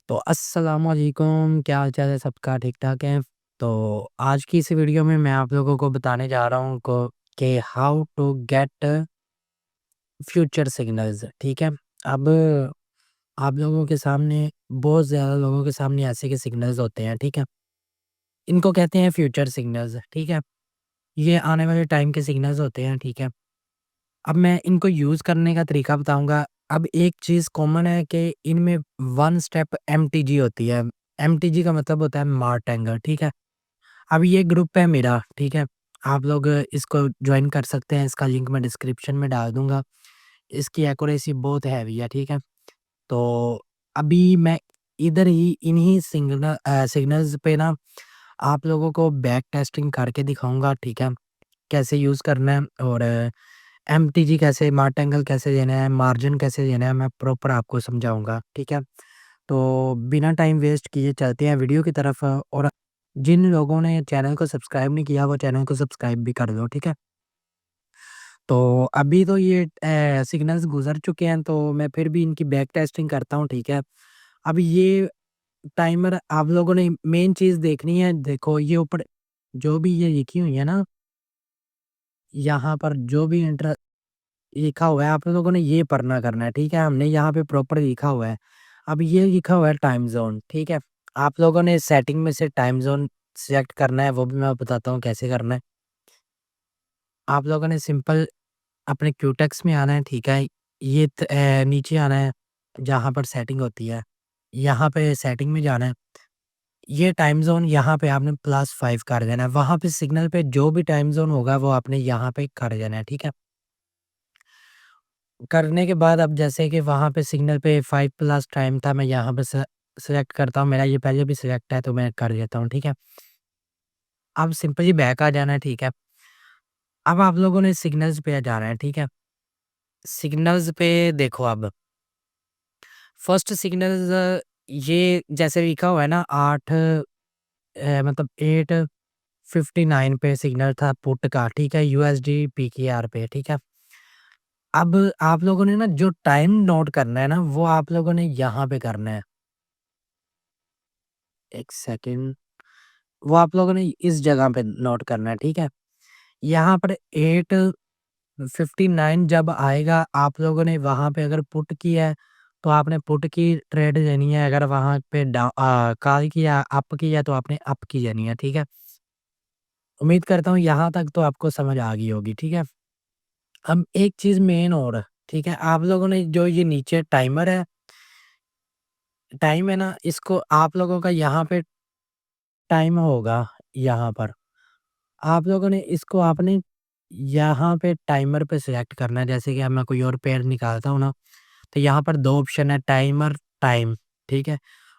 तो अस्सलाम वालेकुम, क्या हाल चाल है सबका? ठीक ठाक है। तो आज की इस वीडियो में मैं आप लोगों को बताने जा रहा हूँ कि how to get future signals. ठीक है। अब आप लोगों के सामने बहुत ज़्यादा लोगों के सामने ऐसे के सिग्नल्स होते हैं। ठीक है। इनको कहते हैं फ्यूचर सिग्नल्स। ठीक है। ये आने वाले टाइम के सिग्नल्स होते हैं। ठीक है। अब मैं इनको यूज़ करने का तरीका बताऊंगा। अब एक चीज़ कॉमन है कि इनमें वन स्टेप एमटीजी होती है। एमटीजी का मतलब होता है मार्ट एंगर। ठीक है। अब ये ग्रुप है मेरा। ठीक है। आप लोग इसको ज्वाइन कर सकते हैं। इसका लिंक मैं डिस्क्रिप्शन में डाल दूंगा। इसकी एक्यूरेसी बहुत हैवी है। ठीक है। तो अभी मैं इधर ही इन्हीं सिग्नल्स पे ना आप लोगों को बैक टेस्टिंग करके दिखाऊंगा। ठीक है। कैसे यूज़ करना है और एमटीजी कैसे, मार्ट एंगल कैसे देना है, मार्जिन कैसे देना है, मैं प्रॉपर आपको समझाऊँगा। ठीक है? तो बिना टाइम वेस्ट किए चलते हैं वीडियो की तरफ। और जिन लोगों ने चैनल को सब्सक्राइब नहीं किया, वो चैनल को सब्सक्राइब भी कर दो। ठीक है? तो अभी तो ये सिग्नल्स गुज़र चुके हैं, तो मैं फिर भी इनकी बैक टेस्टिंग करता हूँ। ठीक है? अब ये टाइमर आप लोगों ने मेन चीज़ देखनी है। देखो ये ऊपर जो भी ये लिखी हुई है ना, यहाँ पर जो भी लिखा हुआ है, आप लोगों ने ये पढ़ना करना है। ठीक है? हमने यहाँ पे प्रॉपर लिखा हुआ है। अब ये लिखा हुआ है टाइम ज़ोन। ठीक है? आप लोगों ने सेटिंग में से टाइम ज़ोन सिलेक्ट करना है, वो भी मैं बताता हूँ कैसे करना है। आप लोगों ने सिंपल अपने क्यूटेक्स में आना है। ठीक है? नीचे आना है जहाँ पर सेटिंग होती है। यहाँ पे सेटिंग में जाना है। ये टाइम ज़ोन यहाँ पे आपने +5 कर देना है। वहाँ पे सिग्नल पे जो भी टाइम ज़ोन होगा वो आपने यहाँ पे कर देना है। ठीक है? करने के बाद अब जैसे कि वहाँ पे सिग्नल पे 5 प्लस टाइम था, मैं यहाँ पे सेलेक्ट करता हूँ। मेरा ये पहले भी सिलेक्ट है तो मैं कर देता हूँ। ठीक है? अब सिंपली बैक आ जाना है। ठीक है? अब आप लोगों ने सिग्नल्स पे जाना है। ठीक है? सिग्नल्स पे देखो अब फर्स्ट सिग्नल्स ये जैसे लिखा हुआ है ना 8 मतलब 8:59 पे सिग्नल था पुट का। ठीक है? यूएसडी पीकेआर पे। ठीक है? अब आप लोगों ने ना जो टाइम नोट करना है ना, वो आप लोगों ने यहाँ पे करना है। 1 सेकंड। वो आप लोगों ने इस जगह पे नोट करना है। ठीक है? यहाँ पर 8:59 जब आएगा, आप लोगों ने वहाँ पे अगर पुट किया है, तो आपने पुट की ट्रेड लेनी है। अगर वहाँ पे कॉल किया, अप किया तो आपने अप की लेनी है। ठीक है? उम्मीद करता हूँ यहाँ तक तो आपको समझ आ गई होगी। ठीक है? अब एक चीज़ मेन और, ठीक है? आप लोगों ने जो ये नीचे टाइम है ना, इसको आप लोगों का यहाँ पे टाइम होगा यहाँ पर। आप लोगों ने इसको आपने यहाँ पे टाइमर पे सिलेक्ट करना है। जैसे कि अब मैं कोई और पेड़ निकालता हूँ ना, तो यहाँ पर 2 ऑप्शन है टाइमर, टाइम। ठीक है?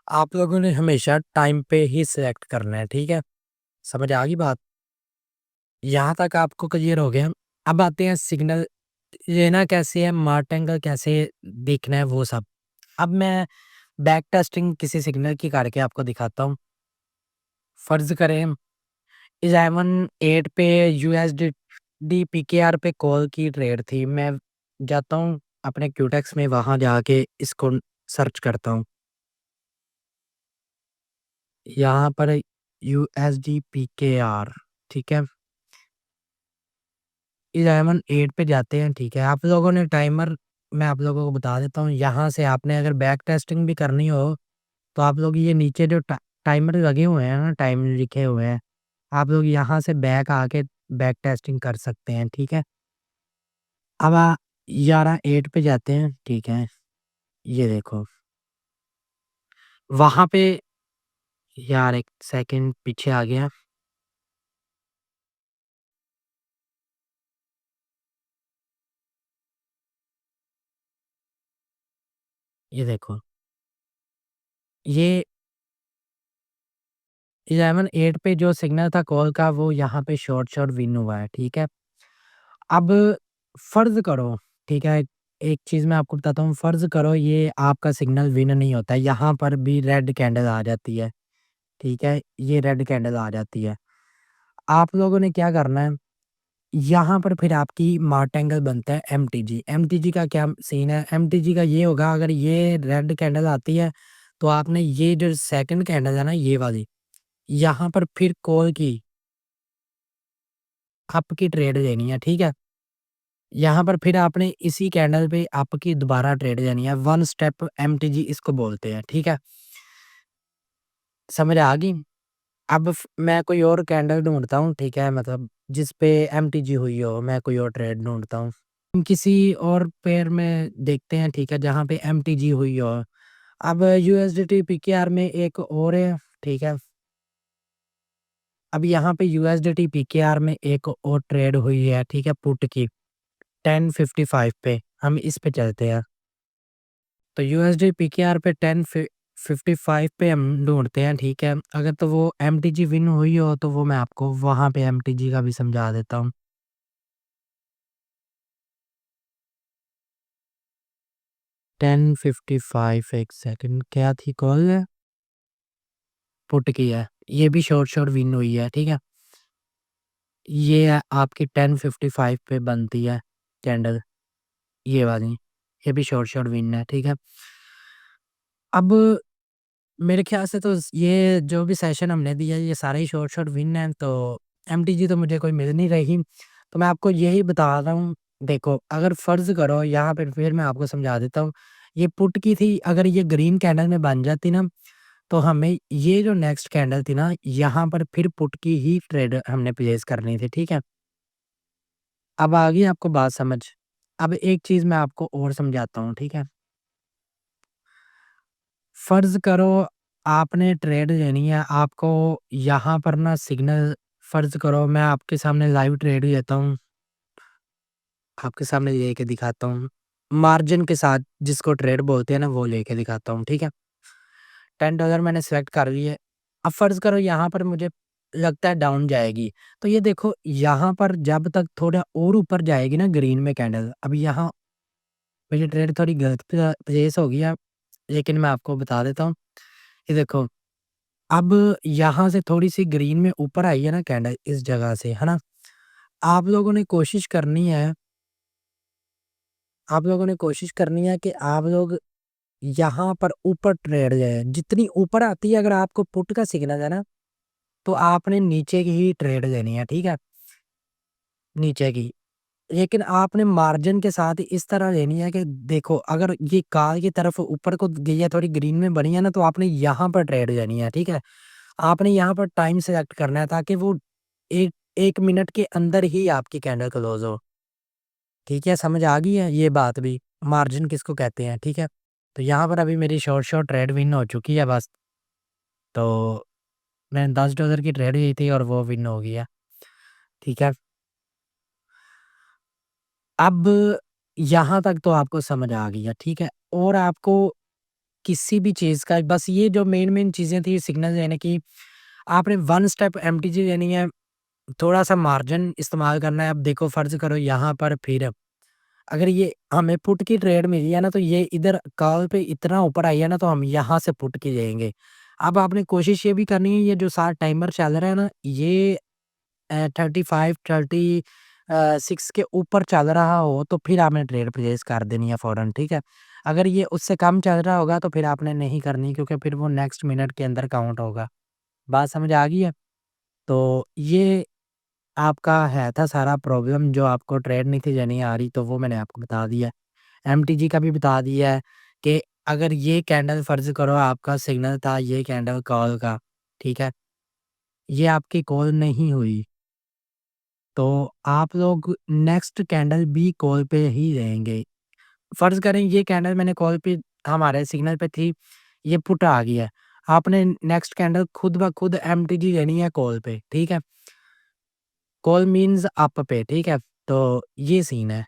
आप लोगों ने हमेशा टाइम पे ही सिलेक्ट करना है। ठीक है? समझ आ गई बात? यहाँ तक आपको क्लियर हो गया? अब आते हैं सिग्नल लेना कैसे है, मार्टेंगल कैसे देखना है वो सब। अब मैं बैक टेस्टिंग किसी सिग्नल की करके आपको दिखाता हूँ। फ़र्ज़ करें 11:08 पे यूएसडी पीकेआर पे कॉल की ट्रेड थी। मैं जाता हूँ अपने क्यूटेक्स में, वहाँ जाके इसको सर्च करता हूँ। यहाँ पर यूएसडी पीकेआर। ठीक है? 11:08 पे जाते हैं। ठीक है? आप लोगों ने टाइमर, मैं आप लोगों को बता देता हूँ, यहाँ से आपने अगर बैक टेस्टिंग भी करनी हो, तो आप लोग ये नीचे जो टाइमर लगे हुए हैं ना, टाइम लिखे हुए हैं, आप लोग यहाँ से बैक आके बैक टेस्टिंग कर सकते हैं। ठीक है? अब 11:08 पे जाते हैं। ठीक है? ये देखो, वहाँ पे यार 1 सेकंड पीछे आ गया। ये देखो, ये 11:08 पे जो सिग्नल था कॉल का, वो यहाँ पे शॉर्ट विन हुआ है। ठीक है? अब फ़र्ज़ करो, ठीक है? एक चीज़ मैं आपको बताता हूँ, फ़र्ज़ करो ये आपका सिग्नल विन नहीं होता है, यहाँ पर भी रेड कैंडल आ जाती है। ठीक है? ये रेड कैंडल आ जाती है। आप लोगों ने क्या करना है, यहाँ पर फिर आपकी मार्टेंगल बनता है एमटीजी। एमटीजी का क्या सीन है, एमटीजी का ये होगा, अगर ये रेड कैंडल आती है, तो आपने ये जो सेकंड कैंडल है ना ये वाली, यहाँ पर फिर कॉल की अप की ट्रेड लेनी है, ठीक है? यहाँ पर फिर आपने इसी कैंडल पे अप की दोबारा ट्रेड लेनी है, वन स्टेप एमटीजी इसको बोलते हैं, ठीक है? समझ आ गई? अब मैं कोई और कैंडल ढूँढता हूँ, ठीक है? मतलब जिस पे एमटीजी हुई हो, मैं कोई और ट्रेड ढूँढता हूँ। हम किसी और पेयर में देखते हैं, ठीक है? जहाँ पे एमटीजी हुई हो। अब यूएसडीटी पीकेआर में एक और है, ठीक है? अब यहाँ पे यूएसडीटी पीकेआर में एक और ट्रेड हुई है, ठीक है? पुट की 10.55 पे, हम इस पे चलते हैं। तो यूएसडी पीकेआर पे 10.55 पे हम ढूँढते हैं, ठीक है? अगर तो वो एमटीजी विन हुई हो तो वो मैं आपको वहाँ पे एमटीजी का भी समझा देता हूँ। 10.55 एक सेकंड क्या थी कॉल? पुट की है। ये भी शॉर्ट विन हुई है, ठीक है? ये आपकी 10.55 पे बनती है कैंडल, ये वाली। ये भी शॉर्ट विन है, ठीक है? अब मेरे ख़्याल से तो ये जो भी सेशन हमने दिया ये सारे ही शॉर्ट विन हैं, तो एमटीजी तो मुझे कोई मिल नहीं रही। तो मैं आपको यही बता रहा हूँ, देखो अगर फ़र्ज़ करो यहाँ पे फिर मैं आपको समझा देता हूँ। ये पुट की थी, अगर ये ग्रीन कैंडल में बन जाती ना, तो हमें ये जो नेक्स्ट कैंडल थी ना, यहाँ पर फिर पुट की ही ट्रेड हमने प्लेस करनी थी, ठीक है? अब आ गई आपको बात समझ। अब एक चीज़ मैं आपको और समझाता हूँ, ठीक है? फ़र्ज़ करो आपने ट्रेड लेनी है, आपको यहाँ पर ना सिग्नल फ़र्ज़ करो मैं आपके सामने लाइव ट्रेड लेता हूँ, आपके सामने लेके दिखाता हूँ। मार्जिन के साथ जिसको ट्रेड बोलते हैं ना वो लेके दिखाता हूँ, ठीक है? $10 मैंने सेलेक्ट कर लिए। अब फ़र्ज़ करो यहाँ पर मुझे लगता है डाउन जाएगी, तो ये देखो यहाँ पर जब तक थोड़ा और ऊपर जाएगी ना ग्रीन में कैंडल, अब यहाँ मेरी ट्रेड थोड़ी गलत प्लेस हो गई है, लेकिन मैं आपको बता देता हूँ। ये देखो अब यहाँ से थोड़ी-सी ग्रीन में ऊपर आई है ना कैंडल इस जगह से, है ना? आप लोगों ने कोशिश करनी है आप लोगों ने कोशिश करनी है कि आप लोग यहाँ पर ऊपर ट्रेड जाए। जितनी ऊपर आती है अगर आपको पुट का सिग्नल है ना, तो आपने नीचे की ही ट्रेड लेनी है, ठीक है? नीचे की। लेकिन आपने मार्जिन के साथ इस तरह लेनी है कि देखो अगर ये कॉल की तरफ ऊपर को गई है, थोड़ी ग्रीन में बनी है ना, तो आपने यहाँ पर ट्रेड लेनी है, ठीक है? आपने यहाँ पर टाइम सेलेक्ट करना है ताकि वो 1 मिनट के अंदर ही आपकी कैंडल क्लोज़ हो। ठीक है, समझ आ गई है ये बात भी, मार्जिन किसको कहते हैं, ठीक है? तो यहाँ पर अभी मेरी शॉर्ट ट्रेड विन हो चुकी है बस, तो मैंने $10 की ट्रेड ली थी और वो विन हो गई है, ठीक है? अब यहाँ तक तो आपको समझ आ गई है, ठीक है? और आपको किसी भी चीज़ का बस ये जो मेन चीज़ें थी सिग्नल लेने की, आपने वन स्टेप एमटीजी लेनी है, थोड़ा-सा मार्जिन इस्तेमाल करना है। अब देखो फ़र्ज़ करो यहाँ पर फिर अगर ये हमें पुट की ट्रेड मिली है ना, तो ये इधर कॉल पे इतना ऊपर आई है ना, तो हम यहाँ से पुट की लेंगे। अब आपने कोशिश ये भी करनी है, ये जो सारा टाइमर चल रहा है ना, ये 35, 6 के ऊपर चल रहा हो, तो फिर आपने ट्रेड प्लेस कर देनी है फ़ौरन, ठीक है? अगर ये उससे कम चल रहा होगा, तो फिर आपने नहीं करनी क्योंकि फिर वो नेक्स्ट मिनट के अंदर काउंट होगा। बात समझ आ गई है? तो ये आपका है था सारा प्रॉब्लम जो आपको ट्रेड नहीं थी लेनी आ रही, तो वो मैंने आपको बता दिया। एमटीजी का भी बता दिया है कि अगर ये कैंडल फ़र्ज़ करो आपका सिग्नल था ये कैंडल कॉल का, ठीक है? ये आपकी कॉल नहीं हुई, तो आप लोग नेक्स्ट कैंडल भी कॉल पे ही लेंगे। फ़र्ज़ करें ये कैंडल मैंने कॉल पे हमारे सिग्नल पे थी, ये पुट आ गई है। आपने नेक्स्ट कैंडल खुद ब खुद एमटीजी लेनी है कॉल पे, ठीक है? कॉल मीन्स अप पे, ठीक है? तो ये सीन है।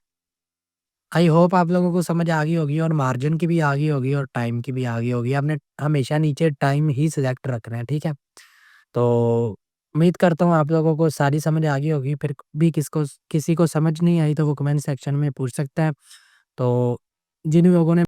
आई होप आप लोगों को समझ आ गई होगी और मार्जिन की भी आ गई होगी और टाइम की भी आ गई होगी। आपने हमेशा नीचे टाइम ही सिलेक्ट रखना है, ठीक है? तो उम्मीद करता हूँ आप लोगों को सारी समझ आ गई होगी। फिर भी किसी को समझ नहीं आई तो वो कमेंट सेक्शन में पूछ सकता है। तो जिन लोगों ने